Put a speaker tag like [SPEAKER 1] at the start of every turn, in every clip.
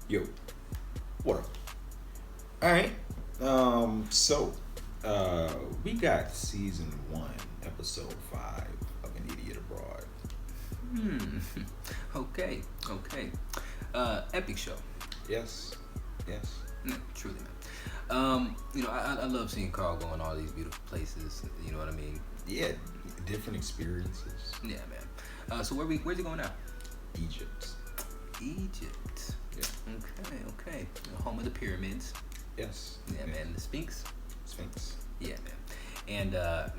[SPEAKER 1] Yo, what up? All right. We got season 1, episode 5 of An Idiot Abroad.
[SPEAKER 2] Okay. Epic show.
[SPEAKER 1] Yes.
[SPEAKER 2] Truly, man. I love seeing Carl go in all these beautiful places. You know what I mean?
[SPEAKER 1] Yeah, different experiences.
[SPEAKER 2] Yeah, man. So where's he going now?
[SPEAKER 1] Egypt.
[SPEAKER 2] Yeah. Okay. Home of the pyramids.
[SPEAKER 1] Yes.
[SPEAKER 2] Yeah, man. The Sphinx. Yeah, man. And a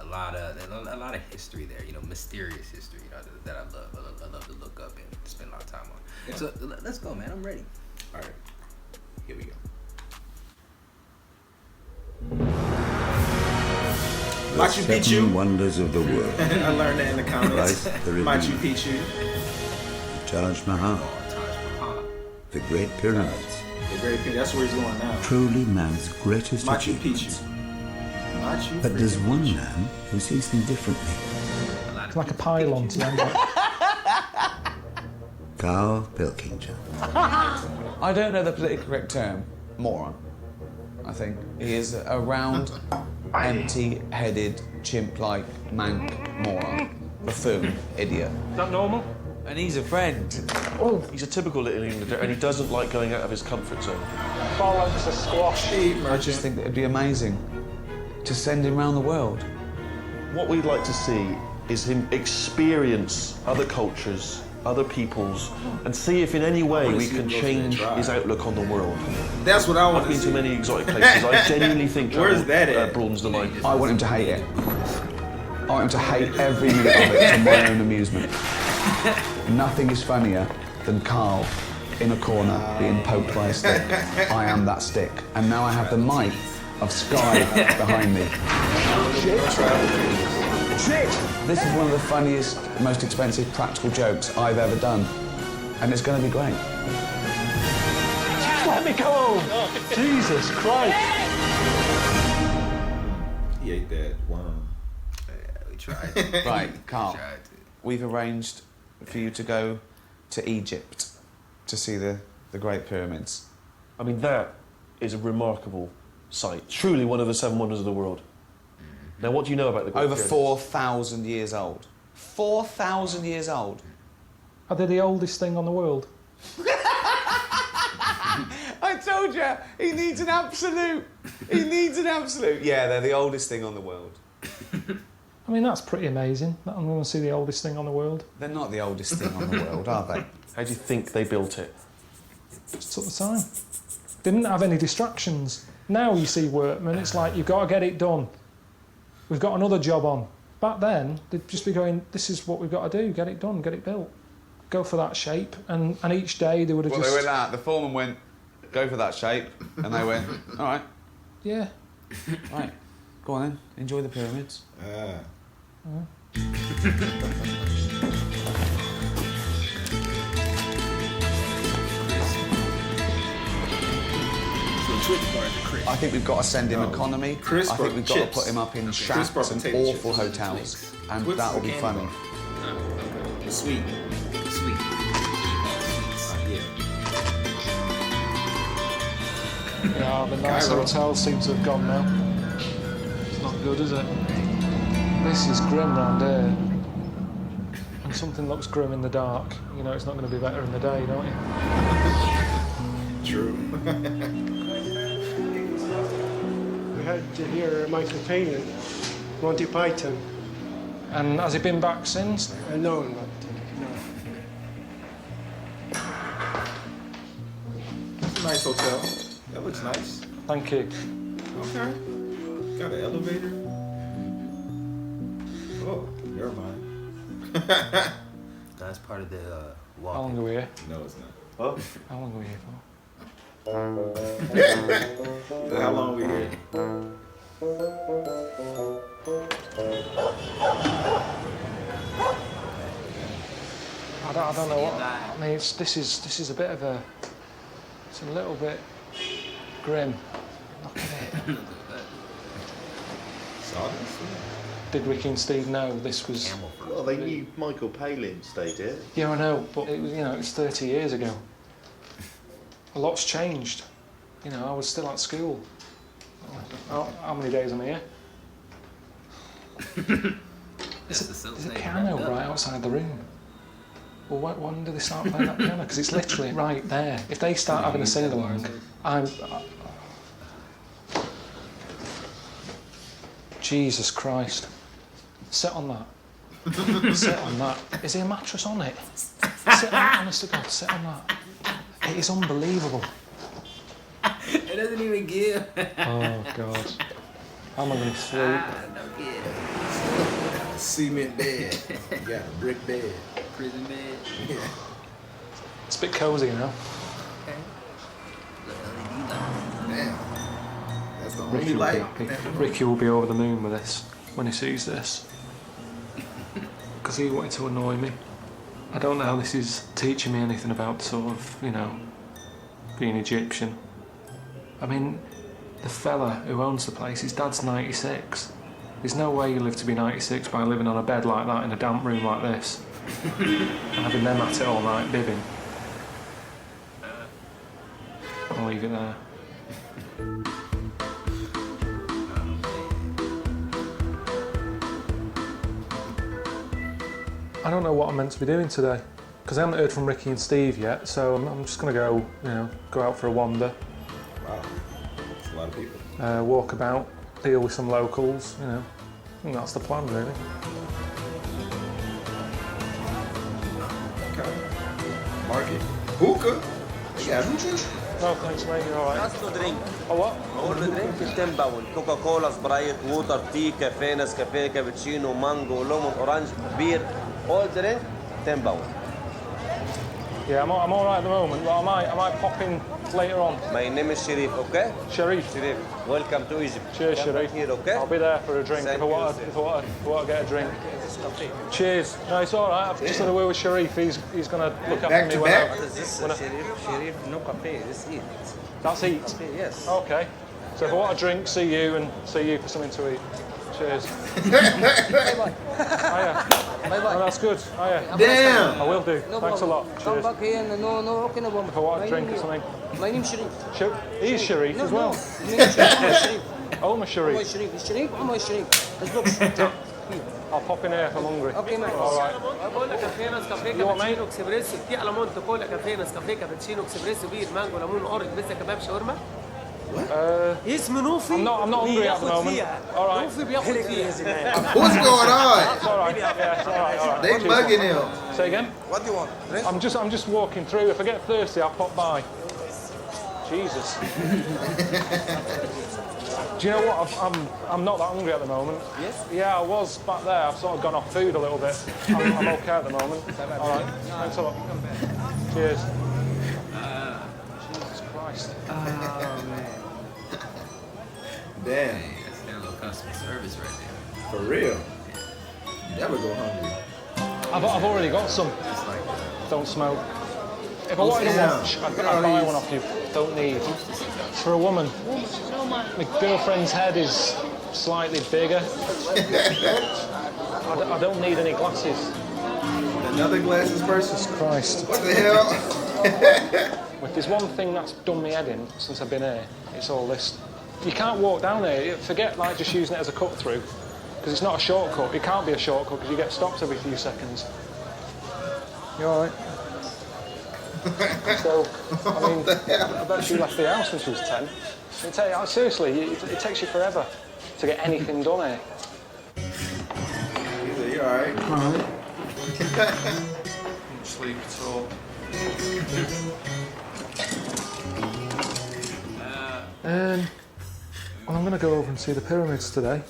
[SPEAKER 2] lot of history there. Mysterious history. That I love. I love to look up and spend a lot of time on. Yeah. So let's go, man. I'm ready.
[SPEAKER 1] All right. Here we go. Machu Picchu.
[SPEAKER 3] 7 wonders of the world.
[SPEAKER 1] I learned that in the comments. Machu Picchu.
[SPEAKER 3] Taj Mahal. The Great Pyramids.
[SPEAKER 1] That's where he's going now.
[SPEAKER 3] Truly man's greatest
[SPEAKER 1] Machu
[SPEAKER 3] achievements.
[SPEAKER 1] Picchu.
[SPEAKER 3] But there's one man who sees them differently.
[SPEAKER 4] It's like a pylon to end it.
[SPEAKER 3] Carl Pilkington.
[SPEAKER 5] I don't know the politically correct term. Moron. I think he is a round, empty-headed, chimp-like mank moron, buffoon, idiot.
[SPEAKER 4] Is that normal?
[SPEAKER 5] And he's a friend.
[SPEAKER 6] Oh, he's a typical Little Englander, and he doesn't like going out of his comfort zone.
[SPEAKER 4] Phalanx of squash.
[SPEAKER 5] I just think that it'd be amazing to send him around the world.
[SPEAKER 6] What we'd like to see is him experience other cultures, other peoples, and see if in any way we can change his outlook on the world.
[SPEAKER 1] That's what I want
[SPEAKER 6] I've
[SPEAKER 1] to
[SPEAKER 6] been
[SPEAKER 1] see.
[SPEAKER 6] to many exotic places. I genuinely think
[SPEAKER 1] Where's that at?
[SPEAKER 6] broadens the mind.
[SPEAKER 5] I want him to hate it. I want him to hate every minute of it to my own amusement. Nothing is funnier than Carl in a corner being poked by a stick. I am that stick. And now I have the might of Sky behind me. Shit! This is one of the funniest, most expensive practical jokes I've ever done. And it's going to be great.
[SPEAKER 4] Just let me go home. Jesus Christ.
[SPEAKER 1] He ate that worm.
[SPEAKER 2] Yeah, we tried.
[SPEAKER 5] Right, Carl.
[SPEAKER 2] Tried to.
[SPEAKER 5] We've arranged for you to go to Egypt to see the Great Pyramids.
[SPEAKER 6] I mean, that is a remarkable sight. Truly one of the 7 wonders of the world. Now, what do you know about the Great
[SPEAKER 5] Over
[SPEAKER 6] Pyramids?
[SPEAKER 5] 4,000 years old. 4,000 years old.
[SPEAKER 4] Are they the oldest thing on the world?
[SPEAKER 5] I told you, he needs an absolute. Yeah, they're the oldest thing on the world.
[SPEAKER 4] I mean, that's pretty amazing. That I'm going to see the oldest thing on the world.
[SPEAKER 5] They're not the oldest thing on the world, are they?
[SPEAKER 6] How do you think they built it?
[SPEAKER 4] Just took the time. Didn't have any distractions. Now you see workmen, it's like, you've got to get it done. We've got another job on. Back then, they'd just be going, this is what we've got to do, get it done, get it built. Go for that shape, and each day they would have
[SPEAKER 5] Well,
[SPEAKER 4] just...
[SPEAKER 5] they went out, the foreman went, go for that shape, and they went, all right,
[SPEAKER 4] Yeah.
[SPEAKER 5] right, go on then, enjoy the pyramids. I think we've got to send him economy.
[SPEAKER 1] Crisp
[SPEAKER 5] I think
[SPEAKER 1] or
[SPEAKER 5] we've got
[SPEAKER 1] chips?
[SPEAKER 5] to put him up in
[SPEAKER 1] Crisp
[SPEAKER 5] shacks
[SPEAKER 1] or
[SPEAKER 5] and
[SPEAKER 1] potato
[SPEAKER 5] awful
[SPEAKER 1] chips?
[SPEAKER 5] hotels, and
[SPEAKER 1] Whips
[SPEAKER 5] that will
[SPEAKER 1] or
[SPEAKER 5] be
[SPEAKER 1] candy
[SPEAKER 5] funny.
[SPEAKER 1] bar? The sweet.
[SPEAKER 4] Yeah, the nice
[SPEAKER 1] Cairo.
[SPEAKER 4] hotel seems to have gone now. It's not good, is it? This is grim round here. When something looks grim in the dark, you know it's not going to be better in the day, don't you?
[SPEAKER 1] True.
[SPEAKER 7] We had here Michael Palin, Monty Python.
[SPEAKER 4] And has he been back since?
[SPEAKER 7] No, no.
[SPEAKER 1] That's a nice hotel. That looks nice.
[SPEAKER 4] Thank you.
[SPEAKER 1] Okay. Got an elevator. Oh, never mind.
[SPEAKER 2] That's part of the walk.
[SPEAKER 4] How long are we here?
[SPEAKER 1] No, it's not.
[SPEAKER 6] Huh?
[SPEAKER 4] How long are we here for?
[SPEAKER 1] How long are we here?
[SPEAKER 4] I don't know what. I mean, this is a bit of a. It's a little bit grim. Look at it.
[SPEAKER 1] Sawdust?
[SPEAKER 4] Did Ricky and Steve know this was?
[SPEAKER 8] Well, they knew Michael Palin stayed here.
[SPEAKER 4] Yeah, I know, but it was, it's 30 years ago. a lot's changed. You know, I was still at school. How many days am I here? There's a piano right outside the room. Well, when do they start playing that piano? Because it's literally right there. If they start having a sing-along, Jesus Christ. Sit on that. Sit on that. Is there a mattress on it? Sit on it, honest to God, sit on that. It is unbelievable.
[SPEAKER 2] It doesn't even give.
[SPEAKER 4] Oh, God. How am I going to sleep?
[SPEAKER 2] No give.
[SPEAKER 1] Cement bed. You got a brick bed.
[SPEAKER 2] Prison bed.
[SPEAKER 1] Yeah.
[SPEAKER 4] It's a bit cosy, you know.
[SPEAKER 2] Okay.
[SPEAKER 1] Damn. That's the
[SPEAKER 4] Ricky
[SPEAKER 1] only
[SPEAKER 4] will be
[SPEAKER 1] light.
[SPEAKER 4] happy. Ricky will be over the moon with this when he sees this. Because he wanted to annoy me. I don't know how this is teaching me anything about sort of, you know, being Egyptian. I mean, the fella who owns the place, his dad's 96. There's no way you live to be 96 by living on a bed like that in a damp room like this. And having them at it all night, bibbing. I'll leave it there. I don't know what I'm meant to be doing today, because I haven't heard from Ricky and Steve yet, so I'm just going to go, you know, go out for a wander.
[SPEAKER 1] Wow. That's a lot of people.
[SPEAKER 4] Walk about, deal with some locals, you know. I think that's the plan, really.
[SPEAKER 1] Okay. Market. Hookah? You got hookah?
[SPEAKER 4] No, thanks, mate, you're all right.
[SPEAKER 8] Just to drink.
[SPEAKER 4] Oh, what?
[SPEAKER 8] All the drink is 10 pound. Coca-Cola, Sprite, water, tea, cafe, Nescafe, cappuccino, mango, lemon, orange, beer. All drink, 10 pound.
[SPEAKER 4] Yeah, I'm all right at the moment, but I might pop in later on.
[SPEAKER 8] My name is Sharif, okay?
[SPEAKER 4] Sharif.
[SPEAKER 8] Sharif, welcome to Egypt.
[SPEAKER 4] Cheers,
[SPEAKER 8] Come
[SPEAKER 4] Sharif.
[SPEAKER 8] here, okay?
[SPEAKER 4] I'll be there for a drink
[SPEAKER 8] Thank
[SPEAKER 4] if I want to get a drink. Cheers. No, it's all right. I've just had a word with Sharif. He's going to look after me when
[SPEAKER 8] What is this, Sharif, no cafe, this eat.
[SPEAKER 4] That's eat?
[SPEAKER 8] Cafe, yes.
[SPEAKER 4] Okay. So if I want a drink, see you and see you for something to eat. Cheers.
[SPEAKER 9] Bye-bye.
[SPEAKER 4] Hiya.
[SPEAKER 9] Bye-bye.
[SPEAKER 4] Oh, that's good. Hiya.
[SPEAKER 1] Damn!
[SPEAKER 4] I will do.
[SPEAKER 9] No
[SPEAKER 4] Thanks
[SPEAKER 9] problem.
[SPEAKER 4] a lot.
[SPEAKER 9] Come
[SPEAKER 4] Cheers.
[SPEAKER 9] back here and no, okay, no problem.
[SPEAKER 4] If I want a drink or something.
[SPEAKER 9] My name is Sharif.
[SPEAKER 4] He's Sharif
[SPEAKER 9] No,
[SPEAKER 4] as well.
[SPEAKER 9] no. My name is Sharif.
[SPEAKER 4] Oma
[SPEAKER 9] My
[SPEAKER 4] Sharif.
[SPEAKER 9] Sharif. Is Sharif or my Sharif? Let's look.
[SPEAKER 4] I'll pop in here if I'm hungry.
[SPEAKER 9] Okay, mate.
[SPEAKER 4] All right.
[SPEAKER 10] بقول لك كافيه نسكافيه
[SPEAKER 4] You want
[SPEAKER 10] كابتشينو اكسبريسو تي على مونت كولا كافيه نسكافيه كابتشينو اكسبريسو بير مانجو ليمون اورنج بيتزا كباب شاورما اسمه نوفي
[SPEAKER 4] I'm not hungry at the
[SPEAKER 10] بياخد
[SPEAKER 4] moment.
[SPEAKER 10] فيها
[SPEAKER 4] All right.
[SPEAKER 10] نوفي بياخد فيها
[SPEAKER 1] What's going on?
[SPEAKER 4] It's all right. Yeah, it's all right. All right.
[SPEAKER 1] They
[SPEAKER 4] Cheers.
[SPEAKER 1] bugging him.
[SPEAKER 4] Say again?
[SPEAKER 8] What do you want? Drink?
[SPEAKER 4] I'm just walking through. If I get thirsty, I'll pop by. Jesus. Do you know what? I'm not that hungry at the moment. Yes? Yeah, I was back there. I've sort of gone off food a little bit. I'm okay at the moment. All right. Thanks a lot. Cheers. Jesus Christ.
[SPEAKER 2] Oh, man.
[SPEAKER 1] Damn.
[SPEAKER 2] That's their little customer service right there.
[SPEAKER 1] For real. You never go hungry.
[SPEAKER 4] I've already got some.
[SPEAKER 2] It's like,
[SPEAKER 4] Don't smoke. If I wanted a watch, I'd buy one off you. Don't need. For a woman, my girlfriend's head is slightly bigger. I don't need any glasses.
[SPEAKER 1] Another glasses person?
[SPEAKER 4] Christ.
[SPEAKER 1] What the hell?
[SPEAKER 4] If there's one thing that's done me head in since I've been here, it's all this. You can't walk down here. Forget like just using it as a cut through, because it's not a shortcut. It can't be a shortcut because you get stopped every few seconds. You all right? So, I mean, I bet she left the house when she was 10. Seriously, it takes you forever to get anything done here.
[SPEAKER 1] You alright?
[SPEAKER 4] Don't sleep at all. Well, I'm going to go over and see the pyramids today.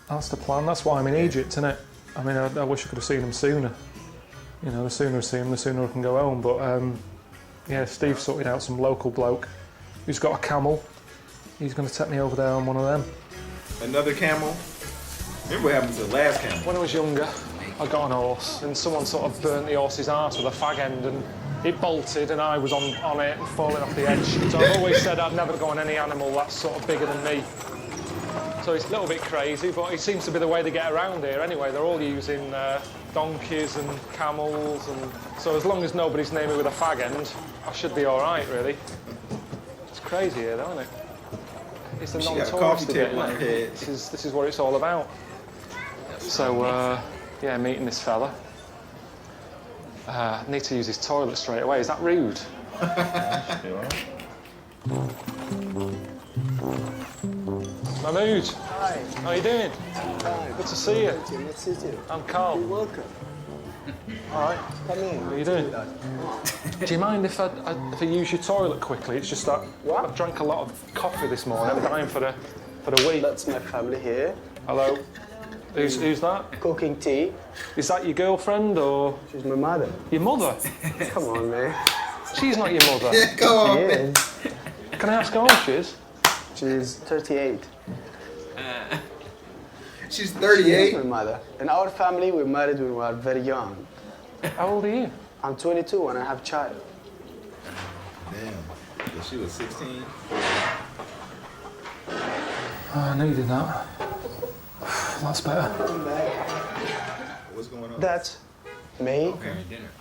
[SPEAKER 4] That's the plan. That's why I'm in Egypt, isn't it? I mean, I wish I could have seen them sooner. You know, the sooner I see them, the sooner I can go home. But yeah, Steve sorted out some local bloke who's got a camel. He's going to take me over there on one of them.
[SPEAKER 1] Another camel? Remember what happened to the last camel?
[SPEAKER 4] When I was younger, I got on a horse and someone sort of burnt the horse's arse with a fag end and it bolted and I was on it and falling off the edge. So I've always said I'd never go on any animal that's sort of bigger than me. So it's a little bit crazy, but it seems to be the way they get around here anyway. They're all using donkeys and camels, and so as long as nobody's near me with a fag end, I should be all right, really. It's crazy here, though, isn't it? It's the non-tourist bit, isn't it? This is what it's all about. So, yeah, meeting this fella. Need to use his toilet straight away. Is that rude? Mahmood.
[SPEAKER 7] Hi.
[SPEAKER 4] How are you doing?
[SPEAKER 7] Hi.
[SPEAKER 4] Good to see you.
[SPEAKER 7] Good to see you.
[SPEAKER 4] I'm Carl.
[SPEAKER 7] You're welcome.
[SPEAKER 4] All right.
[SPEAKER 7] Come in.
[SPEAKER 4] How are you doing? Do you mind if I use your toilet quickly? It's just that I've drank a lot of coffee this morning. I'm dying for the week.
[SPEAKER 7] That's my family here.
[SPEAKER 4] Hello. Who's that?
[SPEAKER 7] Cooking tea.
[SPEAKER 4] Is that your girlfriend or?
[SPEAKER 7] She's my mother.
[SPEAKER 4] Your mother?
[SPEAKER 7] Come on, man.
[SPEAKER 4] She's not your mother.
[SPEAKER 1] Yeah, come on.
[SPEAKER 7] She is.
[SPEAKER 4] Can I ask how old she is?
[SPEAKER 7] She's 38.
[SPEAKER 1] She's
[SPEAKER 7] She's
[SPEAKER 1] 38.
[SPEAKER 7] my mother. In our family, we married when we were very young.
[SPEAKER 4] How old are you?
[SPEAKER 7] I'm 22 and I have a child.
[SPEAKER 1] Damn. So she was 16.
[SPEAKER 4] I needed that. That's better.
[SPEAKER 1] What's going on?
[SPEAKER 7] That's me.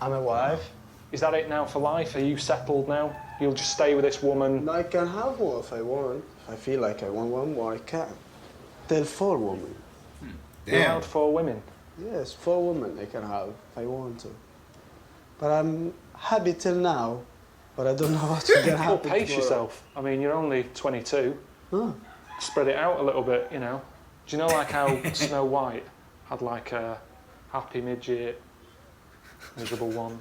[SPEAKER 7] I'm a wife.
[SPEAKER 4] Is that it now for life? Are you settled now? You'll just stay with this woman?
[SPEAKER 7] I can have one if I want. If I feel like I want one more, I can. Tell 4 women.
[SPEAKER 4] You're allowed 4 women?
[SPEAKER 7] Yes, 4 women I can have if I want to. But I'm happy till now, but I don't know what's going to happen.
[SPEAKER 4] Well, pace yourself. I mean, you're only 22.
[SPEAKER 7] Huh.
[SPEAKER 4] Spread it out a little bit, you know. Do you know like how Snow White had like a happy midget, miserable one?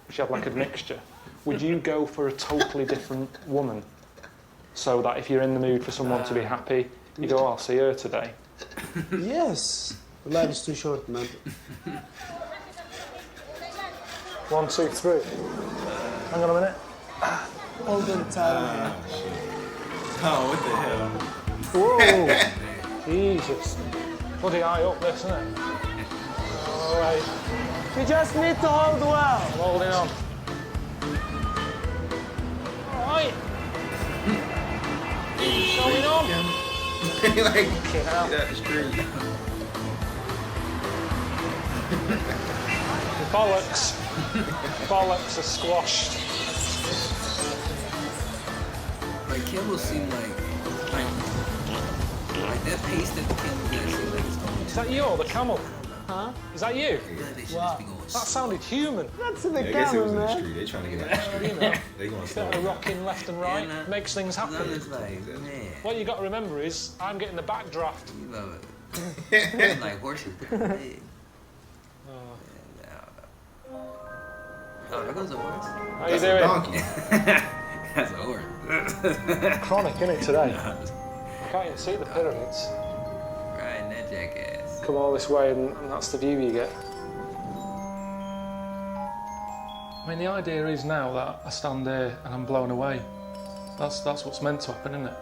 [SPEAKER 4] She had like a mixture. Would you go for a totally different woman? So that if you're in the mood for someone to be happy, you go, I'll see her today.
[SPEAKER 7] Yes. Life is too short, man.
[SPEAKER 4] 1, 2, 3. Hang on a minute.
[SPEAKER 7] All the time.
[SPEAKER 1] Oh, what the hell?
[SPEAKER 4] Whoa! Jesus. Bloody high up this, isn't it? All right.
[SPEAKER 7] You just need to hold well.
[SPEAKER 4] I'm holding on. All right. Going on.
[SPEAKER 1] Like,
[SPEAKER 4] Get out.
[SPEAKER 1] get out the street.
[SPEAKER 4] Bollocks. Bollocks are squashed.
[SPEAKER 2] Like camels seem like that pace that the camels got seem like it's going.
[SPEAKER 4] Is that you or the camel?
[SPEAKER 7] Huh?
[SPEAKER 4] Is that you?
[SPEAKER 2] They should
[SPEAKER 7] Wow.
[SPEAKER 2] just be going.
[SPEAKER 4] That sounded human.
[SPEAKER 7] That's the
[SPEAKER 1] I guess it was
[SPEAKER 7] camel,
[SPEAKER 1] in the
[SPEAKER 7] man.
[SPEAKER 1] street. They trying to get out the street.
[SPEAKER 4] You know,
[SPEAKER 1] They going
[SPEAKER 4] bit
[SPEAKER 1] slow.
[SPEAKER 4] of rocking left and right
[SPEAKER 2] Yeah,
[SPEAKER 4] makes things happen.
[SPEAKER 2] It's like, man,
[SPEAKER 4] What you got to remember is I'm getting the backdraft.
[SPEAKER 2] you love it. Like horses. Oh, there goes a horse.
[SPEAKER 4] How you
[SPEAKER 1] That's a
[SPEAKER 4] doing?
[SPEAKER 1] donkey.
[SPEAKER 2] That's a horse.
[SPEAKER 4] Chronic, innit, today? Can't even see the pyramids.
[SPEAKER 2] Riding that jackass.
[SPEAKER 4] Come all this way and that's the view you get. I mean, the idea is now that I stand there and I'm blown away. That's what's meant to happen, isn't it?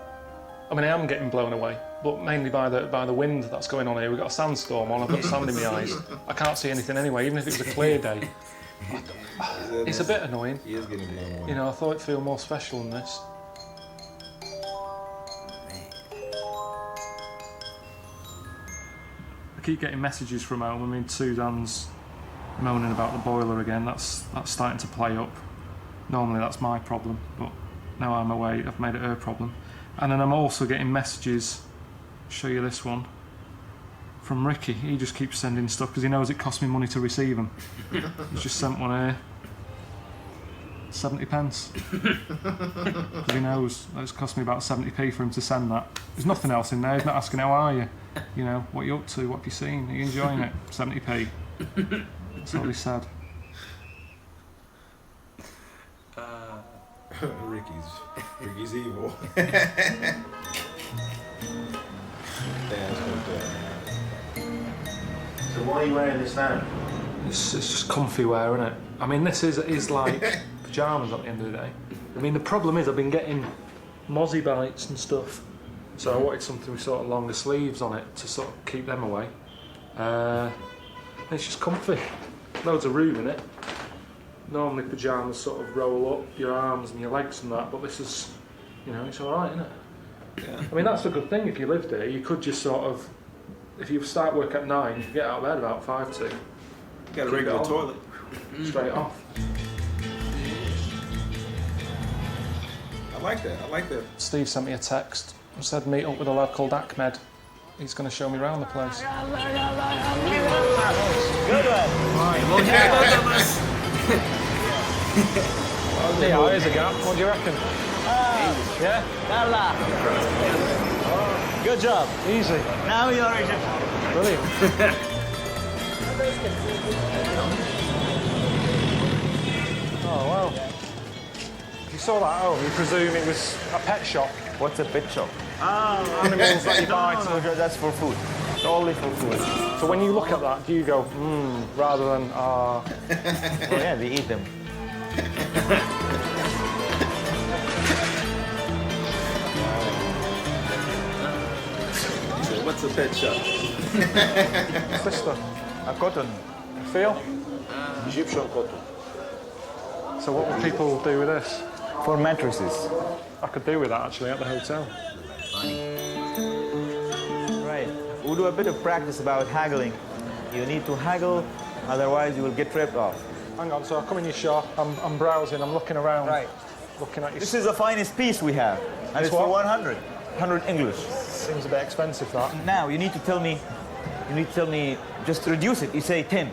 [SPEAKER 4] I mean, I am getting blown away, but mainly by the wind that's going on here. We've got a sandstorm on, I've got sand in my eyes. I can't see anything anyway, even if it was a clear day. It's a bit annoying.
[SPEAKER 1] He is getting blown away.
[SPEAKER 4] You know, I thought it'd feel more special than this. I keep getting messages from home. I mean, Suzanne's moaning about the boiler again. That's starting to play up. Normally that's my problem, but now I'm away, I've made it her problem. And then I'm also getting messages, show you this one, from Ricky. He just keeps sending stuff because he knows it costs me money to receive them. He's just sent one here. 70 pence. Because he knows it's cost me about 70p for him to send that. There's nothing else in there. He's not asking how are you, you know, what you up to, what have you seen, are you enjoying it? 70p. That's all he said.
[SPEAKER 1] Ricky's evil.
[SPEAKER 11] So why are you wearing this now?
[SPEAKER 4] It's just comfy wear, isn't it? I mean, this is like pyjamas at the end of the day. I mean, the problem is I've been getting mozzie bites and stuff, so I wanted something with sort of longer sleeves on it to sort of keep them away. It's just comfy. Loads of room in it. Normally pyjamas sort of roll up your arms and your legs and that, but this is, you know, it's all right, isn't it? Yeah. I mean, that's a good thing if you lived here. You could just sort of, if you start work at 9, you get out of bed about 5 to.
[SPEAKER 1] Got a regular toilet.
[SPEAKER 4] Straight off.
[SPEAKER 1] I like that. I like that.
[SPEAKER 4] Steve sent me a text and said meet up with a lad called Ahmed. He's going to show me around the place.
[SPEAKER 12] Good one.
[SPEAKER 4] Yeah, here's a gap. What do you reckon? Yeah?
[SPEAKER 12] Yalla. Good job.
[SPEAKER 4] Easy.
[SPEAKER 12] Now you're Egyptian.
[SPEAKER 4] Brilliant. Oh, wow. If you saw that at home, you presume it was a pet shop.
[SPEAKER 12] What's a pet shop?
[SPEAKER 4] Animals that you buy.
[SPEAKER 12] No, that's for food. It's only for food.
[SPEAKER 4] So when you look at that, do you go, rather than,
[SPEAKER 12] Oh, yeah, they eat them.
[SPEAKER 1] What's a pet shop?
[SPEAKER 4] Sister,
[SPEAKER 12] A cotton.
[SPEAKER 4] feel?
[SPEAKER 6] Egyptian cotton.
[SPEAKER 4] So what would people do with this?
[SPEAKER 12] For mattresses.
[SPEAKER 4] I could do with that actually at the hotel.
[SPEAKER 12] Right. We'll do a bit of practice about haggling. You need to haggle, otherwise you will get ripped off.
[SPEAKER 4] Hang on, so I come in your shop, I'm browsing, I'm looking around.
[SPEAKER 12] Right.
[SPEAKER 4] Looking at your...
[SPEAKER 12] This is the finest piece we have. And it's for 100. 100 English.
[SPEAKER 4] Seems a bit expensive, that.
[SPEAKER 12] Now, you need to tell me, just reduce it. You say 10.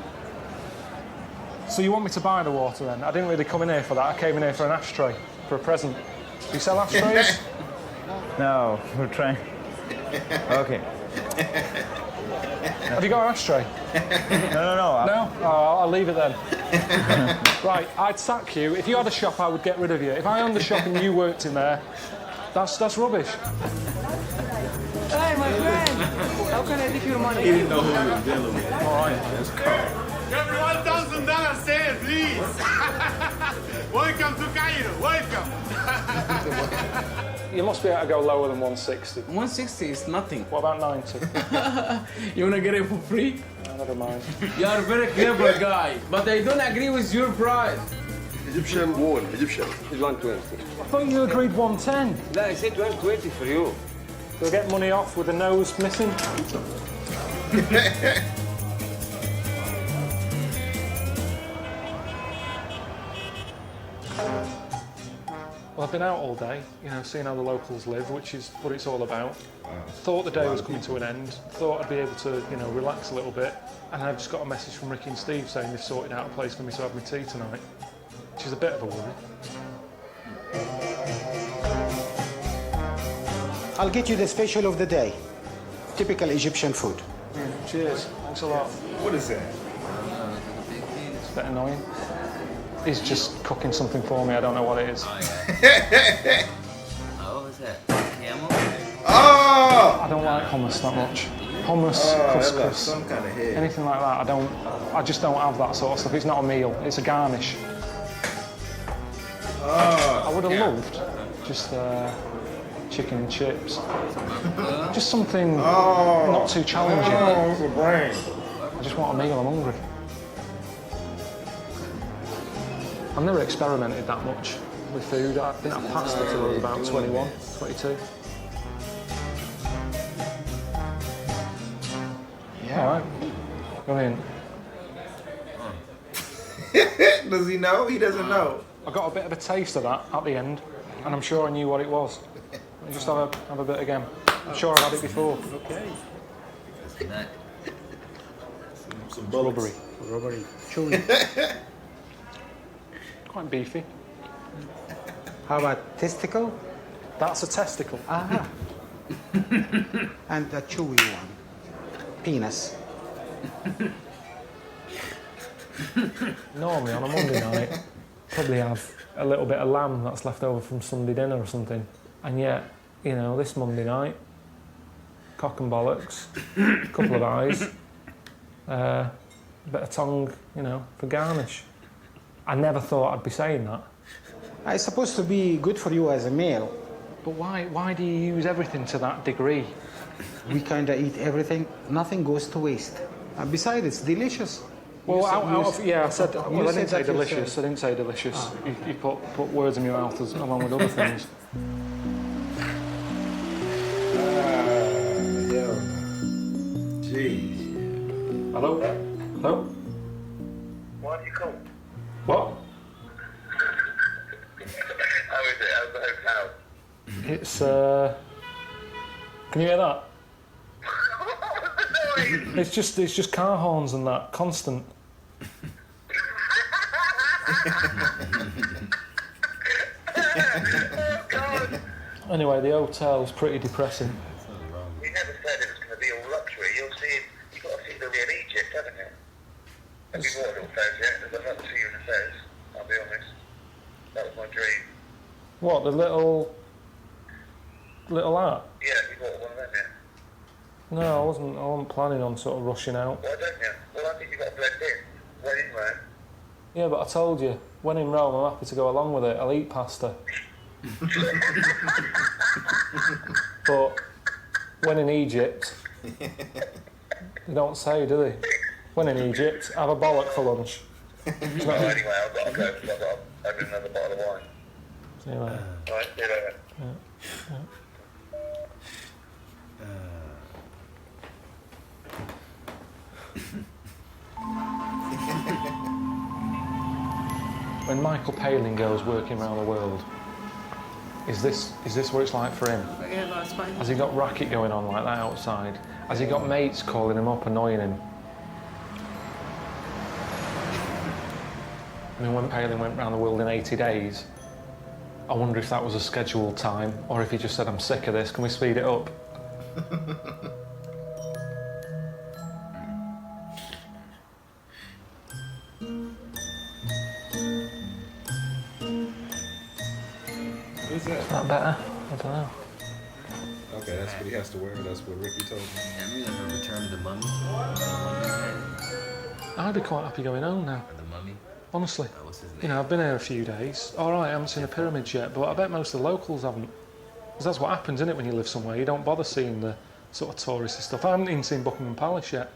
[SPEAKER 4] So you want me to buy the water then? I didn't really come in here for that. I came in here for an ashtray, for a present. Do you sell ashtrays?
[SPEAKER 12] No, we're trying. Okay.
[SPEAKER 4] Have you got an ashtray?
[SPEAKER 12] No.
[SPEAKER 4] No? Oh, I'll leave it then. Right, I'd sack you. If you had a shop, I would get rid of you. If I owned a shop and you worked in there, that's rubbish.
[SPEAKER 9] Hey, my friend! How can I take your money?
[SPEAKER 1] He didn't know who he was dealing with.
[SPEAKER 4] All right.
[SPEAKER 1] That's Carl.
[SPEAKER 13] Every $1,000 say please. Welcome to Cairo. Welcome.
[SPEAKER 4] You must be able to go lower than 160.
[SPEAKER 14] 160 is nothing.
[SPEAKER 4] What about 90?
[SPEAKER 14] You wanna get it for free?
[SPEAKER 4] No, never mind.
[SPEAKER 14] You are a very clever guy, but I don't agree with your price.
[SPEAKER 6] Egyptian wool, Egyptian.
[SPEAKER 10] It's 120.
[SPEAKER 4] I thought you agreed 110.
[SPEAKER 10] No, I said 120 for you.
[SPEAKER 4] We'll get money off with the nose missing. Well, I've been out all day, seeing how the locals live, which is what it's all about. Thought the day was coming to an end. Thought I'd be able to, relax a little bit. And I've just got a message from Ricky and Steve saying they've sorted out a place for me to have my tea tonight, which is a bit of a worry.
[SPEAKER 15] I'll get you the special of the day. Typical Egyptian food.
[SPEAKER 4] Cheers. Thanks a lot.
[SPEAKER 1] What is that?
[SPEAKER 4] It's a bit annoying. He's just cooking something for me. I don't know what it is.
[SPEAKER 2] Oh, yeah. Oh, what was that? Camel?
[SPEAKER 1] Oh!
[SPEAKER 4] I don't like hummus that much. Hummus, couscous,
[SPEAKER 1] some kind of head.
[SPEAKER 4] anything like that. I just don't have that sort of stuff. It's not a meal. It's a garnish. I would have loved just chicken and chips. Just something not too challenging. I just want a meal. I'm hungry. I've never experimented that much with food. I didn't have pasta till I was about 21, 22.
[SPEAKER 15] Yeah.
[SPEAKER 4] All right. Brilliant.
[SPEAKER 1] Does he know? He doesn't know.
[SPEAKER 4] I got a bit of a taste of that at the end, and I'm sure I knew what it was. Let me just have a bit again. I'm sure I've had it before.
[SPEAKER 1] Okay.
[SPEAKER 4] Some rubbery. Chewy. Quite beefy.
[SPEAKER 15] How about testicle?
[SPEAKER 4] That's a testicle.
[SPEAKER 15] Aha. And a chewy one. Penis.
[SPEAKER 4] Normally on a Monday night, probably have a little bit of lamb that's left over from Sunday dinner or something. And yet, this Monday night, cock and bollocks, a couple of eyes, a bit of tongue, for garnish. I never thought I'd be saying that.
[SPEAKER 15] It's supposed to be good for you as a male.
[SPEAKER 4] But why do you use everything to that degree?
[SPEAKER 15] We kind of eat everything. Nothing goes to waste. And besides, it's delicious.
[SPEAKER 4] Well, I said.
[SPEAKER 15] You
[SPEAKER 4] Well, I didn't
[SPEAKER 15] said
[SPEAKER 4] say
[SPEAKER 15] that
[SPEAKER 4] delicious.
[SPEAKER 15] yourself.
[SPEAKER 4] I didn't say delicious. You put words in your mouth along with other things.
[SPEAKER 1] Jeez.
[SPEAKER 4] Hello? Hello?
[SPEAKER 11] Why do you call?
[SPEAKER 4] What?
[SPEAKER 11] How is it? How's the hotel?
[SPEAKER 4] It's, can you hear that? It's just car horns and that, constant. Anyway, the hotel's pretty depressing.
[SPEAKER 11] We never said it was going to be all luxury. You'll see, you've got to see the real Egypt, haven't you? Have you bought a little Fez yet? Because I'd love to see you in a Fez, I'll be honest. That was my dream.
[SPEAKER 4] What, the little art?
[SPEAKER 11] Yeah, have you bought one of them yet?
[SPEAKER 4] No, I wasn't planning on sort of rushing out.
[SPEAKER 11] Why don't you? Well, I think you've got to blend in. When in Rome.
[SPEAKER 4] Yeah, but I told you, when in Rome, I'm happy to go along with it. I'll eat pasta. But when in Egypt, they don't say, do they? When in Egypt, have a bollock for lunch.
[SPEAKER 11] Well, anyway, I've got to go because I've got to open another bottle of wine.
[SPEAKER 4] See you later.
[SPEAKER 11] Right, see you later.
[SPEAKER 4] Yeah. When Michael Palin goes working around the world, is this what it's like for him?
[SPEAKER 2] Yeah, no, it's fine.
[SPEAKER 4] Has he got racket going on like that outside? Has he got mates calling him up, annoying him? I mean, when Palin went around the world in 80 days, I wonder if that was a scheduled time, or if he just said, I'm sick of this, can we speed it up?
[SPEAKER 1] Who's that?
[SPEAKER 4] Is that better? I don't know.
[SPEAKER 1] Okay, that's what he has to wear. That's what Ricky told me.
[SPEAKER 2] Yeah, we like a Return of the Mummy.
[SPEAKER 4] I'd be quite happy going home now.
[SPEAKER 2] The Mummy?
[SPEAKER 4] Honestly.
[SPEAKER 2] Oh, what's his name?
[SPEAKER 4] You know, I've been here a few days. All right, I haven't seen the pyramids yet, but I bet most of the locals haven't. Because that's what happens, isn't it, when you live somewhere? You don't bother seeing the sort of touristy stuff. I haven't even seen Buckingham Palace yet.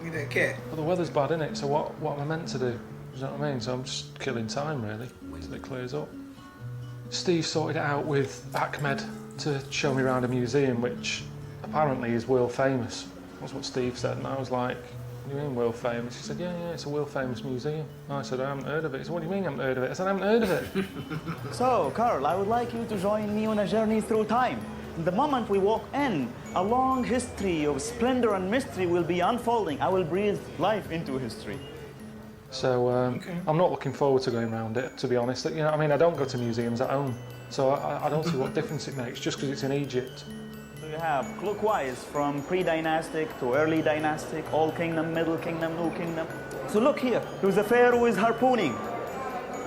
[SPEAKER 1] You that cat.
[SPEAKER 4] But the weather's bad, innit? So what am I meant to do? Do you know what I mean? So I'm just killing time, really, until it clears up. Steve sorted it out with Ahmed to show me around a museum, which apparently is world famous. That's what Steve said, and I was like, what do you mean world famous? He said, yeah, it's a world famous museum. I said, I haven't heard of it. He said, what do you mean you haven't heard of it? I said, I haven't heard of it.
[SPEAKER 16] So, Carl, I would like you to join me on a journey through time. The moment we walk in, a long history of splendor and mystery will be unfolding. I will breathe life into history.
[SPEAKER 4] So I'm not looking forward to going around it, to be honest. You know, I mean, I don't go to museums at home, so I don't see what difference it makes just because it's in Egypt.
[SPEAKER 16] So you have clockwise from pre-dynastic to early dynastic, Old Kingdom, Middle Kingdom, New Kingdom. So look here, there's a pharaoh who is harpooning,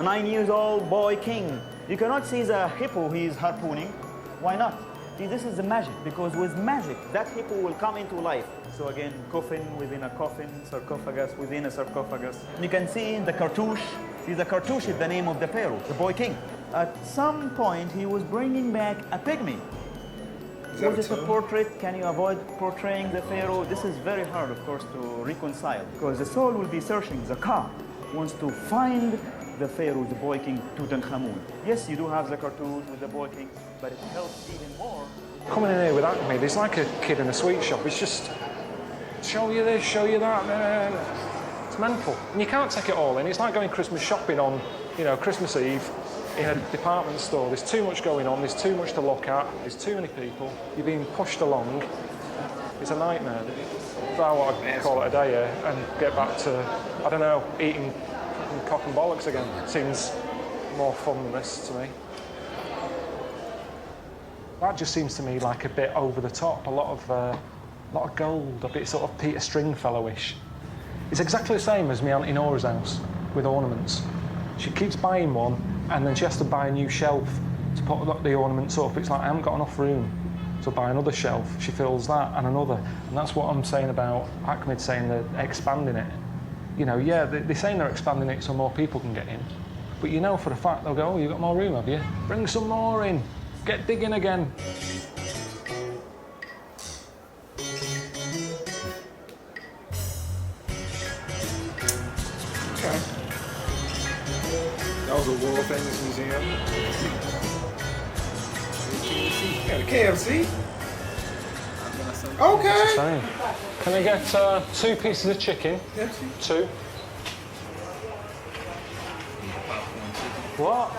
[SPEAKER 16] a 9-year-old boy king. You cannot see the hippo he is harpooning. Why not? See, this is the magic, because with magic, that hippo will come into life. So again, coffin within a coffin, sarcophagus within a sarcophagus. You can see the cartouche. See, the cartouche is the name of the pharaoh, the boy king. At some point, he was bringing back a pygmy. Was it a portrait? Can you avoid portraying the pharaoh? This is very hard, of course, to reconcile, because the soul will be searching. The car wants to find the pharaoh, the boy king, Tutankhamun. Yes, you do have the cartoon with the boy king, but it helps even more.
[SPEAKER 4] Coming in here with Ahmed, it's like a kid in a sweet shop. It's just, show you this, show you that. It's mental. And you can't take it all in. It's like going Christmas shopping on, you know, Christmas Eve in a department store. There's too much going on. There's too much to look at. There's too many people. You're being pushed along. It's a nightmare. So I want to call it a day here and get back to, I don't know, eating cock and bollocks again. Seems more fun than this to me. That just seems to me like a bit over the top. A lot of gold, a bit sort of Peter Stringfellow-ish. It's exactly the same as my Auntie Nora's house with ornaments. She keeps buying one, and then she has to buy a new shelf to put the ornaments up. It's like, I haven't got enough room to buy another shelf. She fills that and another. And that's what I'm saying about Ahmed saying they're expanding it. You know, yeah, they're saying they're expanding it so more people can get in. But you know for a fact, they'll go, oh, you've got more room, have you? Bring some more in. Get digging again.
[SPEAKER 1] Okay. That was a world famous museum. Got a KFC?
[SPEAKER 2] I saw
[SPEAKER 4] Okay. It's the same. Can I get 2 pieces of chicken?
[SPEAKER 1] Yes.
[SPEAKER 4] 2. What?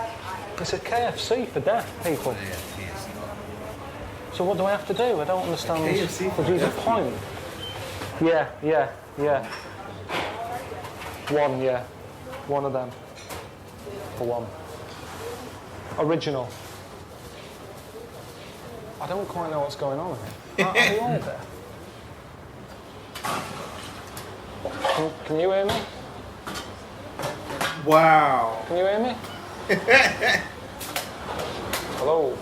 [SPEAKER 4] It's a KFC for deaf people. So what do I have to do? I don't understand.
[SPEAKER 1] KFC for
[SPEAKER 4] there's a point. Yeah. 1, yeah. 1 of them. For 1. Original. I don't quite know what's going on here. Are they all there? Can you hear me?
[SPEAKER 1] Wow.
[SPEAKER 4] Can you hear me? Hello.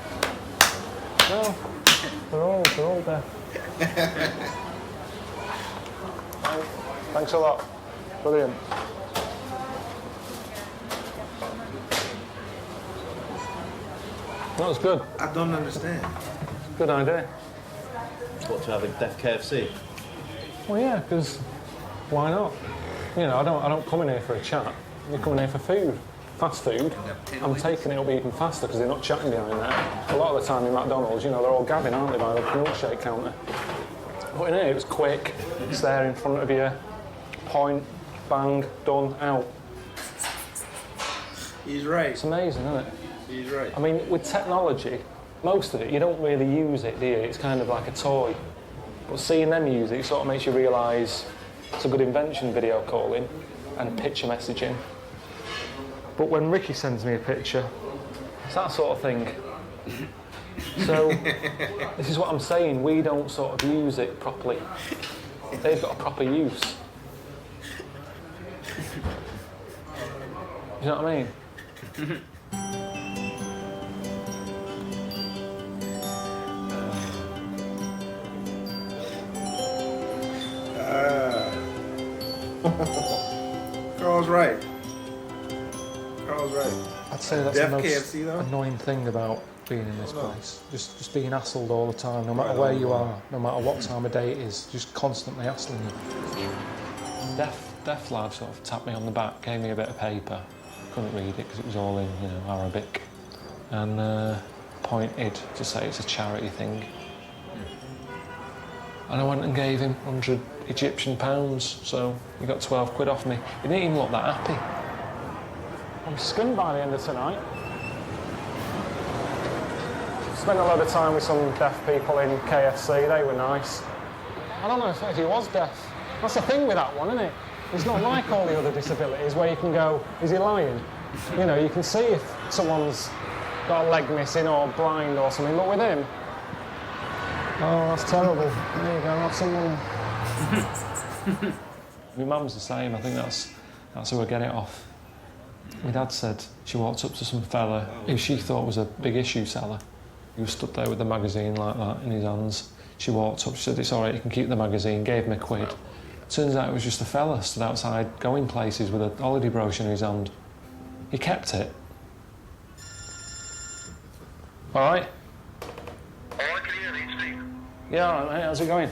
[SPEAKER 4] No, they're all there. Thanks a lot. Brilliant. That was good.
[SPEAKER 6] I don't understand.
[SPEAKER 4] Good idea.
[SPEAKER 6] What, to have a deaf KFC?
[SPEAKER 4] Well, yeah, because why not? You know, I don't come in here for a chat. You're coming here for food. Fast food. I'm taking it up even faster because they're not chatting behind there. A lot of the time in McDonald's, you know, they're all gabbing, aren't they, by the milkshake counter. But in here, it was quick. It's there in front of you. Point, bang, done, out.
[SPEAKER 1] He's right.
[SPEAKER 4] It's amazing, isn't it?
[SPEAKER 1] He's right.
[SPEAKER 4] I mean, with technology, most of it, you don't really use it, do you? It's kind of like a toy. But seeing them use it sort of makes you realise it's a good invention, video calling and picture messaging. But when Ricky sends me a picture, it's that sort of thing. So, this is what I'm saying, we don't sort of use it properly. They've got a proper use. You know what I mean?
[SPEAKER 1] Carl's right. Carl's right.
[SPEAKER 4] I'd say that's
[SPEAKER 1] Deaf
[SPEAKER 4] the most
[SPEAKER 1] KFC, though?
[SPEAKER 4] annoying thing about being in this place. Just being hassled all the time, no matter where you are, no matter what time of day it is, just constantly hassling you. Deaf lad sort of tapped me on the back, gave me a bit of paper. Couldn't read it because it was all in, you know, Arabic, and pointed to say it's a charity thing. And I went and gave him 100 Egyptian pounds, so he got 12 quid off me. He didn't even look that happy. I'm skint by the end of tonight. Spent a lot of time with some deaf people in KFC, they were nice. I don't know if he was deaf. That's the thing with that one, isn't it? It's not like all the other disabilities where you can go, is he lying? You know, you can see if someone's got a leg missing or blind or something, but with him, oh, that's terrible. There you go, have some money. My mum's the same, I think that's who I get it off. My dad said she walked up to some fella who she thought was a big issue seller. He was stood there with the magazine like that in his hands. She walked up, she said, it's all right, you can keep the magazine, gave him a quid. Turns out it was just a fella stood outside going places with a holiday brochure in his hand. He kept it. All right?
[SPEAKER 11] Oh, I can hear you, Steve.
[SPEAKER 4] Yeah, all right, mate, how's it going?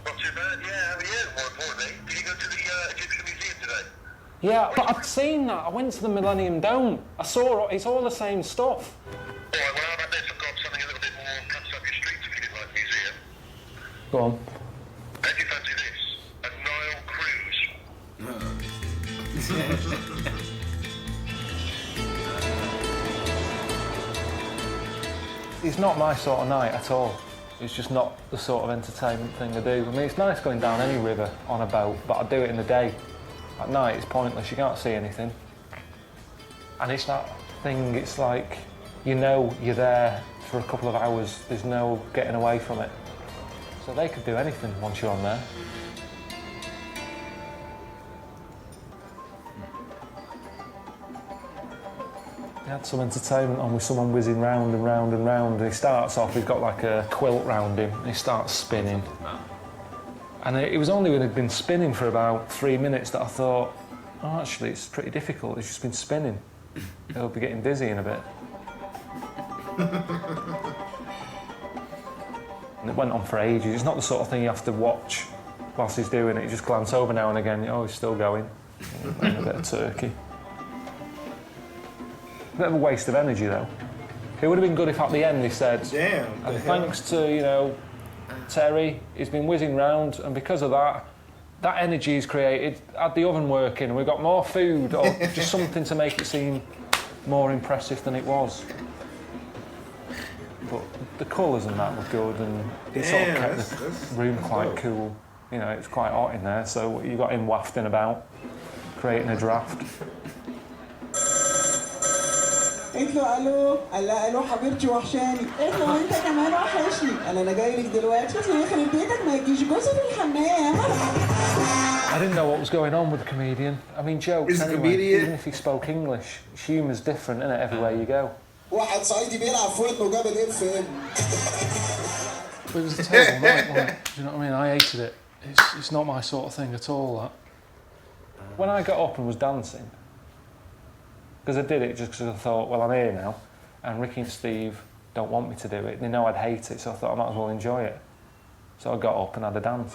[SPEAKER 11] Not too bad, yeah, how are you, more importantly? Did you go to the Egyptian Museum today?
[SPEAKER 4] Yeah, but I've seen that. I went to the Millennium Dome. I saw it's all the same stuff.
[SPEAKER 11] All right, well, how about this? I've got something a little bit more cuts up your streets if you didn't like the museum.
[SPEAKER 4] Go on.
[SPEAKER 11] How do you fancy this? A Nile cruise.
[SPEAKER 4] It's not my sort of night at all. It's just not the sort of entertainment thing I do. I mean, it's nice going down any river on a boat, but I do it in the day. At night, it's pointless. You can't see anything. And it's that thing, it's like, you know you're there for a couple of hours. There's no getting away from it. So they could do anything once you're on there. They had some entertainment on with someone whizzing round and round and round. And he starts off, he's got like a quilt round him, and he starts spinning. And it was only when he'd been spinning for about 3 minutes that I thought, oh, actually, it's pretty difficult. He's just been spinning. He'll be getting dizzy in a bit. And it went on for ages. It's not the sort of thing you have to watch whilst he's doing it. You just glance over now and again, oh, he's still going. And a bit of turkey. A bit of a waste of energy, though. It would have been good if at the end he said,
[SPEAKER 1] damn,
[SPEAKER 4] and thanks to, you know, Terry, he's been whizzing round, and because of that, that energy he's created, had the oven working, and we've got more food, or just something to make it seem more impressive than it was. But the colours and that were good, and it sort of kept the room quite cool. You know, it's quite hot in there, so you got him wafting about, creating a draft.
[SPEAKER 17] قلت له الو الو حبيبتي وحشاني قلت له انت كمان وحشني قال انا جاي لك دلوقتي قلت له يخرب بيتك ما يجيش جوزي في الحمام.
[SPEAKER 4] I didn't know what was going on with the comedian. I mean, jokes anyway, even if he spoke English, humour's different, isn't it, everywhere you go.
[SPEAKER 17] واحد صعيدي بيلعب في ودنه وجاب الإف.
[SPEAKER 4] It was a terrible night, wasn't it? Do you know what I mean? I hated it. It's not my sort of thing at all, that. When I got up and was dancing, because I did it just because I thought, well, I'm here now, and Ricky and Steve don't want me to do it. They know I'd hate it, so I thought I might as well enjoy it. So I got up and had a dance.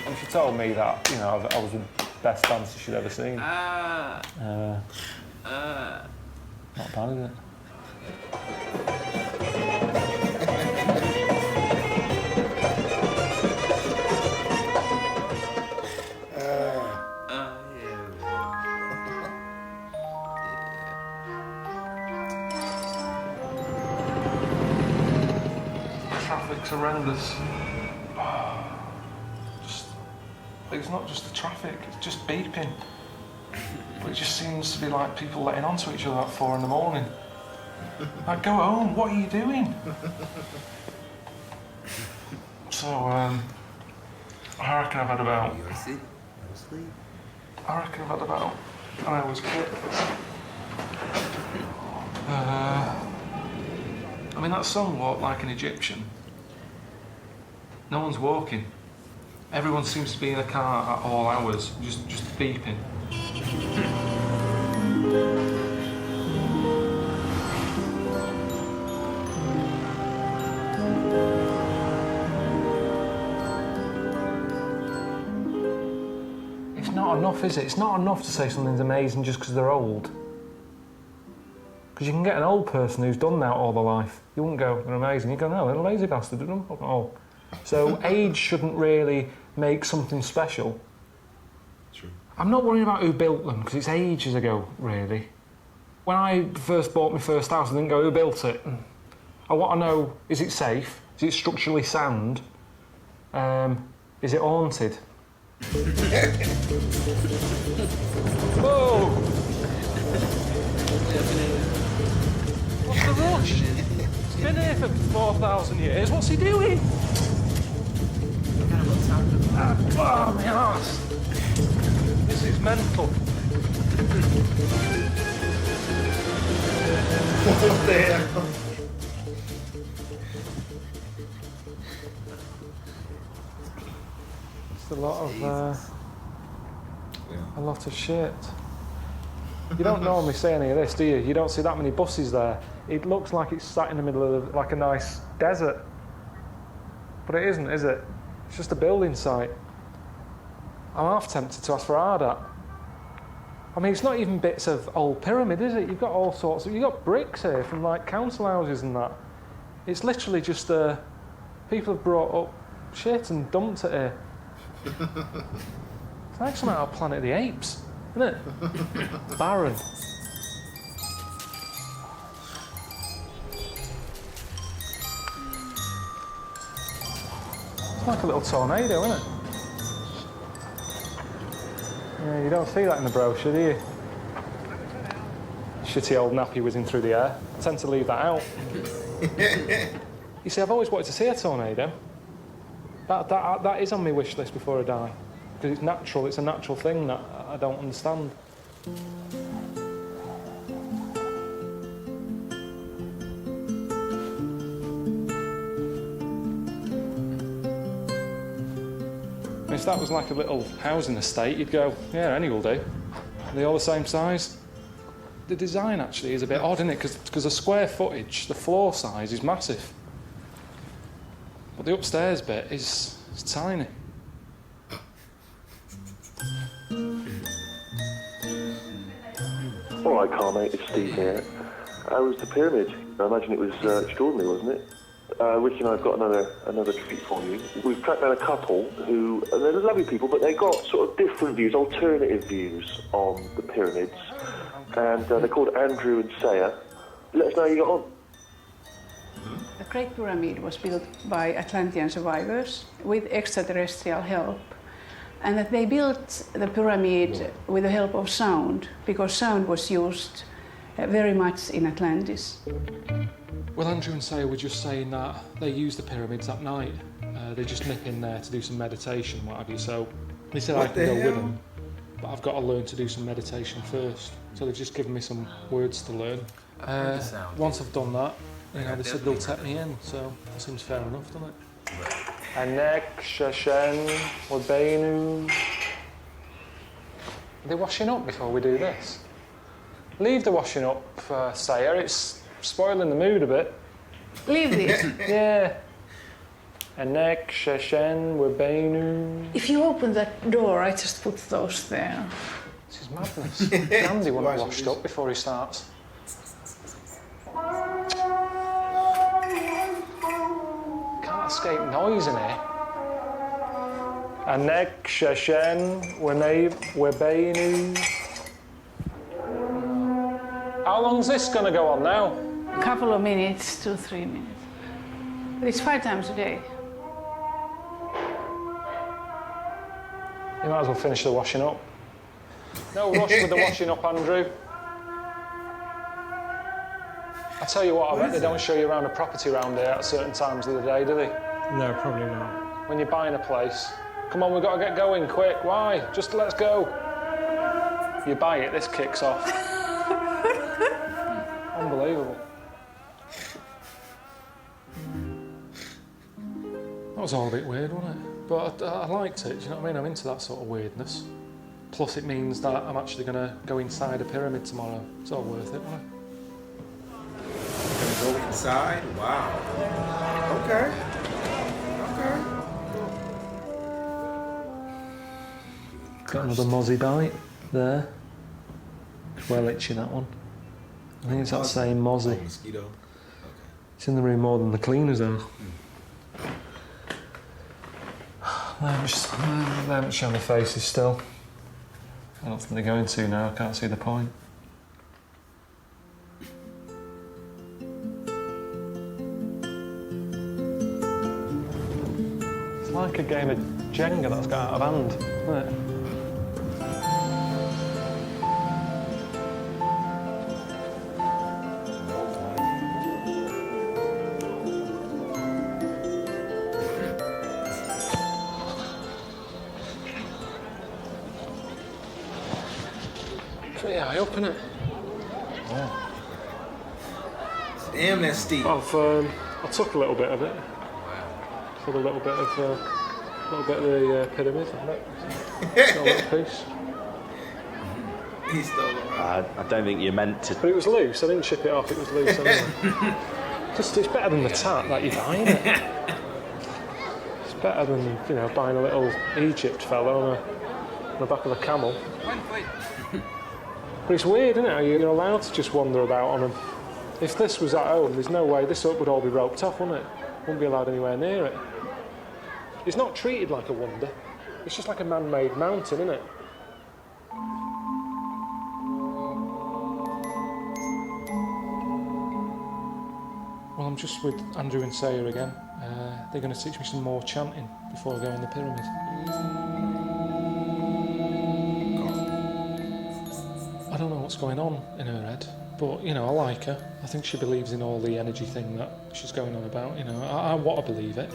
[SPEAKER 4] And she told me that, you know, I was the best dancer she'd ever seen. Not bad, is it? Traffic's horrendous. It's not just the traffic, it's just beeping. But it just seems to be like people letting onto each other at 4 in the morning. Like, go home, what are you doing? So, I reckon I've had about... I reckon I've had about an hour's kit. I mean, that song, Walk Like an Egyptian. No one's walking. Everyone seems to be in a car at all hours, just beeping. It's not enough, is it? It's not enough to say something's amazing just because they're old. Because you can get an old person who's done that all their life. You wouldn't go, they're amazing. You go, no, they're a lazy bastard, didn't they? Oh. So age shouldn't really make something special.
[SPEAKER 1] True.
[SPEAKER 4] I'm not worrying about who built them, because it's ages ago, really. When I first bought my first house, I didn't go, who built it? I want to know, is it safe? Is it structurally sound? Is it haunted? Whoa! What's the rush? It's been here for 4,000 years. What's he doing? Oh, my arse. This is mental.
[SPEAKER 1] What the hell?
[SPEAKER 4] It's a lot of shit. You don't normally see any of this, do you? You don't see that many buses there. It looks like it's sat in the middle of like a nice desert. But it isn't, is it? It's just a building site. I'm half tempted to ask for Ardat. I mean, it's not even bits of old pyramid, is it? You've got all sorts of... You've got bricks here from, like, council houses and that. It's literally just... people have brought up shit and dumped it here. It's like something out of Planet of the Apes, isn't it? Barren. It's like a little tornado, isn't it? Yeah, you don't see that in the brochure, do you? Shitty old nappy whizzing through the air. I tend to leave that out. You see, I've always wanted to see a tornado. That is on my wish list before I die. Because it's natural, it's a natural thing that I don't understand. If that was like a little housing estate, you'd go, yeah, any will do. They're all the same size. The design actually is a bit odd, isn't it? Because the square footage, the floor size is massive. But the upstairs bit is tiny.
[SPEAKER 6] All right, Carl, mate, it's Steve here. How was the pyramid? I imagine it was extraordinary, wasn't it? Ricky and I have got another treat for you. We've tracked down a couple who, they're lovely people, but they got sort of different views, alternative views on the pyramids. And they're called Andrew and Saya. Let us know how you got on.
[SPEAKER 18] The Great Pyramid was built by Atlantean survivors with extraterrestrial help, and that they built the pyramid with the help of sound, because sound was used very much in Atlantis.
[SPEAKER 4] Well, Andrew and Saya were just saying that they use the pyramids at night. They just nip in there to do some meditation, what have you. So they said I can go with them, but I've got to learn to do some meditation first. So they've just given me some words to learn. Once I've done that, you know, they said they'll take me in, so that seems fair enough, doesn't it? Anek, Shashen, Wabenu. Are they washing up before we do this? Leave the washing up, Saya. It's spoiling the mood a bit.
[SPEAKER 18] Leave this?
[SPEAKER 4] Yeah. Anek, Shashen, Wabenu.
[SPEAKER 18] If you open that door, I just put those there.
[SPEAKER 4] This is madness. Andy won't have washed up before he starts. Can't escape noise in here. Anek, Shashen, Wabenu. How long's this going to go on now?
[SPEAKER 18] A couple of minutes, 2-3 minutes. But it's 5 times a day.
[SPEAKER 4] You might as well finish the washing up. No rush with the washing up, Andrew. I tell you what, I bet they don't show you around a property around here at certain times of the day, do they?
[SPEAKER 19] No, probably not.
[SPEAKER 4] When you're buying a place. Come on, we've got to get going quick. Why? Just let's go. You buy it, this kicks off. Unbelievable. That was all a bit weird, wasn't it? But I liked it, do you know what I mean? I'm into that sort of weirdness. Plus it means that I'm actually going to go inside a pyramid tomorrow. It's all worth it, wasn't it?
[SPEAKER 1] Gonna go inside? Wow. Okay.
[SPEAKER 4] Got another mozzie bite there. Well itchy, that one. I think it's that same mozzie.
[SPEAKER 1] Mosquito. Okay.
[SPEAKER 4] It's in the room more than the cleaners are. They haven't shown their faces still. I don't think they're going to now, I can't see the point. It's like a game of Jenga that's got out of hand, isn't it? Pretty high up, isn't it?
[SPEAKER 1] Yeah. Damn, that's steep.
[SPEAKER 4] I took a little bit of it. Took a little bit of the pyramid. Got a little piece.
[SPEAKER 1] He stole it.
[SPEAKER 6] I don't think you meant to.
[SPEAKER 4] But it was loose. I didn't chip it off. It was loose anyway. Just it's better than the tat that you buy, isn't it? It's better than buying a little Egypt fella on the back of a camel. But it's weird, isn't it? How you're allowed to just wander about on them. If this was at home, there's no way this would all be roped off, wouldn't it? Wouldn't be allowed anywhere near it. It's not treated like a wonder. It's just like a man-made mountain, isn't it? Well, I'm just with Andrew and Saya again. They're going to teach me some more chanting before I go in the pyramid. I don't know what's going on in her head, but I like her. I think she believes in all the energy thing that she's going on about. I want to believe it.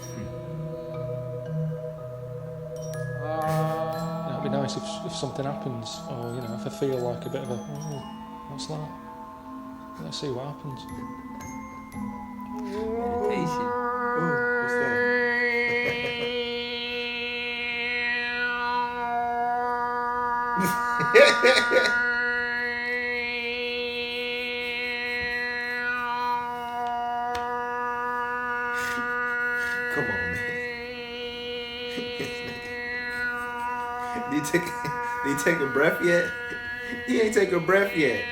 [SPEAKER 4] It'd be nice if something happens, or if I feel like a bit of a what's that? Let's see what happens.
[SPEAKER 1] What's that? Come on, man. Did he take a breath yet? He ain't take a breath yet.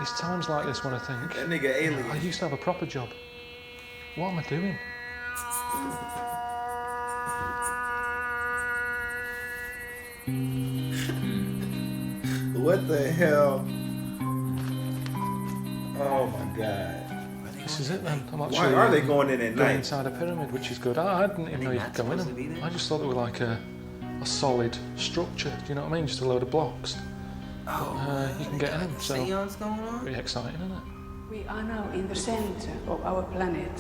[SPEAKER 4] It's times like this when I think,
[SPEAKER 1] that nigga alien.
[SPEAKER 4] I used to have a proper job. What am I doing?
[SPEAKER 1] What the hell? Oh my god.
[SPEAKER 4] This is it then. I'm
[SPEAKER 1] Why
[SPEAKER 4] actually
[SPEAKER 1] are they going in at
[SPEAKER 4] going
[SPEAKER 1] night?
[SPEAKER 4] inside a pyramid, which is good. I didn't even know you could go in them. I just thought they were like a solid structure. Do you know what I mean? Just a load of blocks. You can get in them. So
[SPEAKER 2] seance going on?
[SPEAKER 4] pretty exciting, isn't it?
[SPEAKER 18] We are now in the center of our planet,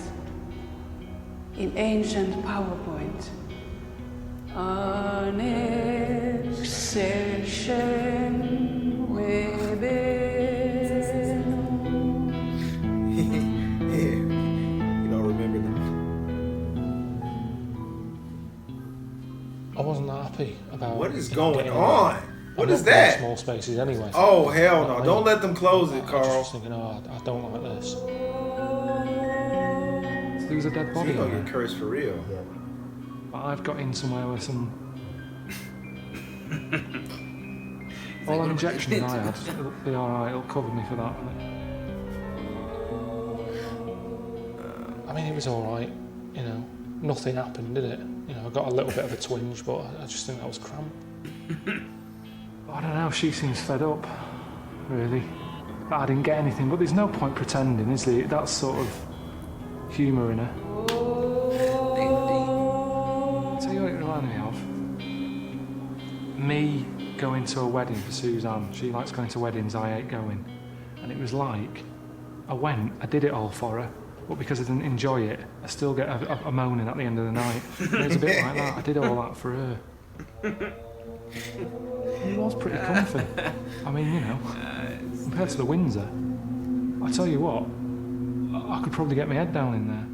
[SPEAKER 18] in ancient PowerPoint. Annexation within.
[SPEAKER 1] You don't remember them?
[SPEAKER 4] I wasn't that happy about.
[SPEAKER 1] What is going
[SPEAKER 4] getting
[SPEAKER 1] on?
[SPEAKER 4] I'm
[SPEAKER 1] What
[SPEAKER 4] not
[SPEAKER 1] is
[SPEAKER 4] going
[SPEAKER 1] that?
[SPEAKER 4] Small spaces anyway.
[SPEAKER 1] Oh hell no!
[SPEAKER 4] I
[SPEAKER 1] Don't
[SPEAKER 4] mean,
[SPEAKER 1] let them close it,
[SPEAKER 4] I
[SPEAKER 1] Carl.
[SPEAKER 4] was just thinking, oh, I don't like this. There was a dead body.
[SPEAKER 1] You're gonna
[SPEAKER 4] in
[SPEAKER 1] get
[SPEAKER 4] there.
[SPEAKER 1] cursed for real.
[SPEAKER 4] But I've got in somewhere with some. All them injections I had, it'll be alright, it'll cover me for that. I mean, it was alright, you know, nothing happened, did it? You know, I got a little bit of a twinge, but I just think that was cramp. I don't know, she seems fed up, really. But I didn't get anything, but there's no point pretending, is there? That's sort of humour in her. I'll tell you what it reminded me of. Me going to a wedding for Suzanne. She likes going to weddings, I hate going. And it was like, I went, I did it all for her, but because I didn't enjoy it, I still get a moaning at the end of the night. And it was a bit like that, I did all that for her. It was pretty comfy. I mean, you know, compared to the Windsor, I tell you what, I could probably get my head down in there.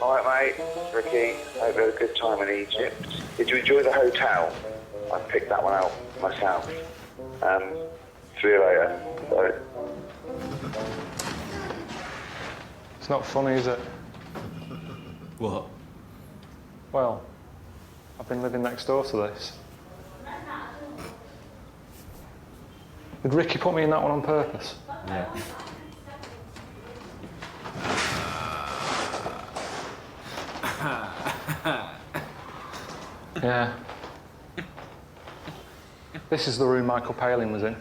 [SPEAKER 11] Alright mate, Ricky, hope you had a good time in Egypt. Did you enjoy the hotel? I picked that one out myself. See you later. Bye.
[SPEAKER 4] It's not funny, is it?
[SPEAKER 2] What?
[SPEAKER 4] Well, I've been living next door to this. Did Ricky put me in that one on purpose?
[SPEAKER 2] Yeah.
[SPEAKER 4] Yeah. This is the room Michael Palin was in.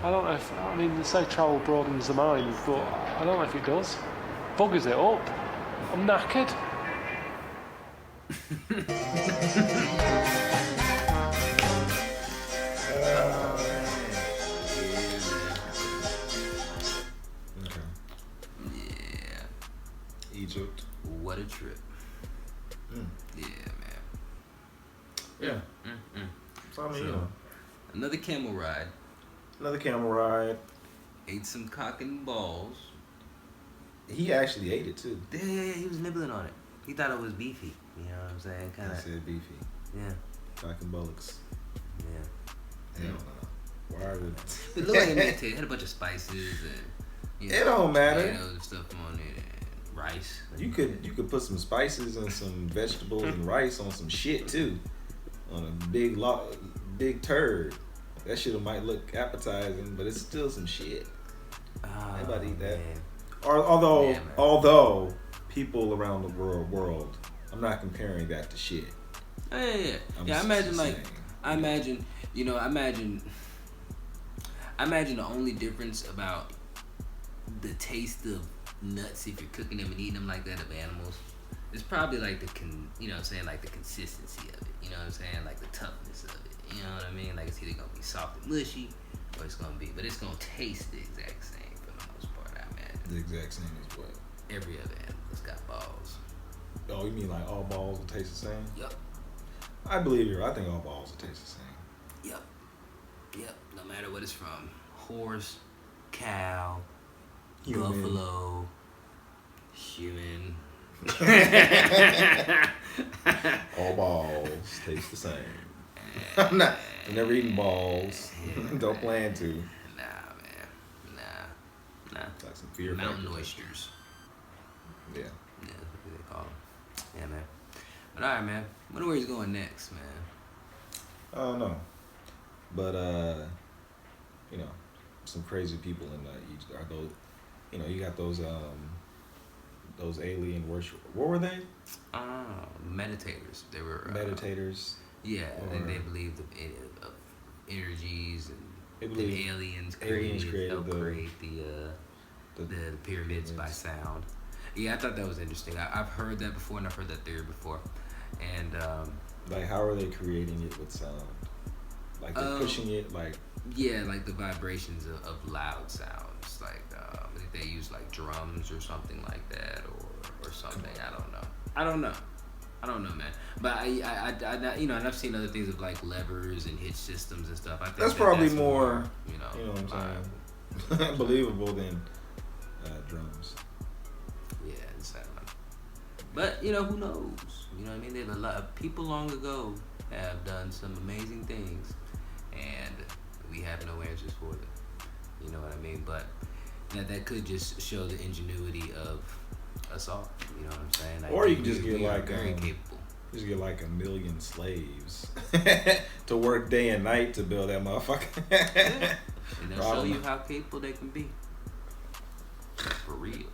[SPEAKER 4] I don't know if, I mean, they say travel broadens the mind, but I don't know if it does. Buggers it up. I'm knackered.
[SPEAKER 2] Yeah.
[SPEAKER 1] Egypt.
[SPEAKER 2] What a trip. Yeah, man.
[SPEAKER 1] Yeah. So, I mean, you know.
[SPEAKER 2] Another camel ride.
[SPEAKER 1] Another camel ride.
[SPEAKER 2] Ate some cock and balls.
[SPEAKER 1] He actually ate it too.
[SPEAKER 2] Yeah, he was nibbling on it. He thought it was beefy. You know what I'm saying? Kind
[SPEAKER 1] I
[SPEAKER 2] of.
[SPEAKER 1] said beefy.
[SPEAKER 2] Yeah.
[SPEAKER 1] Cock and bullocks.
[SPEAKER 2] Yeah.
[SPEAKER 1] Hell no. Why are they?
[SPEAKER 2] It looked like it made it had a bunch of spices and. You know,
[SPEAKER 1] It don't matter.
[SPEAKER 2] Potatoes and stuff on it and rice.
[SPEAKER 1] You could put some spices and some vegetables and rice on some shit too. On a big turd. That shit might look appetizing, but it's still some shit. Anybody eat that? Although people around the world, I'm not comparing that to shit.
[SPEAKER 2] Yeah. I imagine the only difference about the taste of nuts if you're cooking them and eating them like that of animals is probably like the consistency of it. You know what I'm saying? Like the toughness of it. You know what I mean? Like it's either gonna be soft and mushy, or it's gonna taste the exact same for the most part. I imagine.
[SPEAKER 1] The exact same as what?
[SPEAKER 2] Every other animal's got balls.
[SPEAKER 1] Oh, you mean like all balls will taste the same?
[SPEAKER 2] Yup.
[SPEAKER 1] I believe you. I think all balls will taste the same.
[SPEAKER 2] Yep. No matter what it's from, horse, cow,
[SPEAKER 1] Human.
[SPEAKER 2] buffalo, human.
[SPEAKER 1] All balls taste the same. I'm never eaten balls. Don't plan to.
[SPEAKER 2] Nah, man. Nah.
[SPEAKER 1] Like some fear
[SPEAKER 2] Mountain
[SPEAKER 1] factor.
[SPEAKER 2] oysters.
[SPEAKER 1] Yeah.
[SPEAKER 2] Yeah, that's what they call them. Yeah, man. But all right, man. Wonder where he's going next, man.
[SPEAKER 1] I don't know. But, you know, some crazy people in Egypt are those, you know, you got those alien worship. What were they?
[SPEAKER 2] Meditators. They were
[SPEAKER 1] meditators.
[SPEAKER 2] Yeah,
[SPEAKER 1] or
[SPEAKER 2] they believed in energies and
[SPEAKER 1] they believe
[SPEAKER 2] aliens
[SPEAKER 1] created
[SPEAKER 2] helped create the pyramids by sound. Yeah, I thought that was interesting. I've heard that before, and I've heard that theory before. And
[SPEAKER 1] like, how are they creating it with sound? Like they're pushing it, like
[SPEAKER 2] yeah, like the vibrations of loud sounds. Like I think they use like drums or something like that, or something. I don't know, man. But I you know, and I've seen other things of like levers and hitch systems and stuff. I think
[SPEAKER 1] that's probably
[SPEAKER 2] that's
[SPEAKER 1] more,
[SPEAKER 2] you know
[SPEAKER 1] what I'm saying, believable than drums.
[SPEAKER 2] Yeah, it's but you know, who knows? You know what I mean? There's a lot of people long ago have done some amazing things, and we have no answers for them. You know what I mean? But that could just show the ingenuity of us all. You know what I'm saying? Like,
[SPEAKER 1] or you can just get like
[SPEAKER 2] very capable.
[SPEAKER 1] Just get like 1 million slaves to work day and night to build that motherfucker.
[SPEAKER 2] And they'll show you how capable they can be. For real.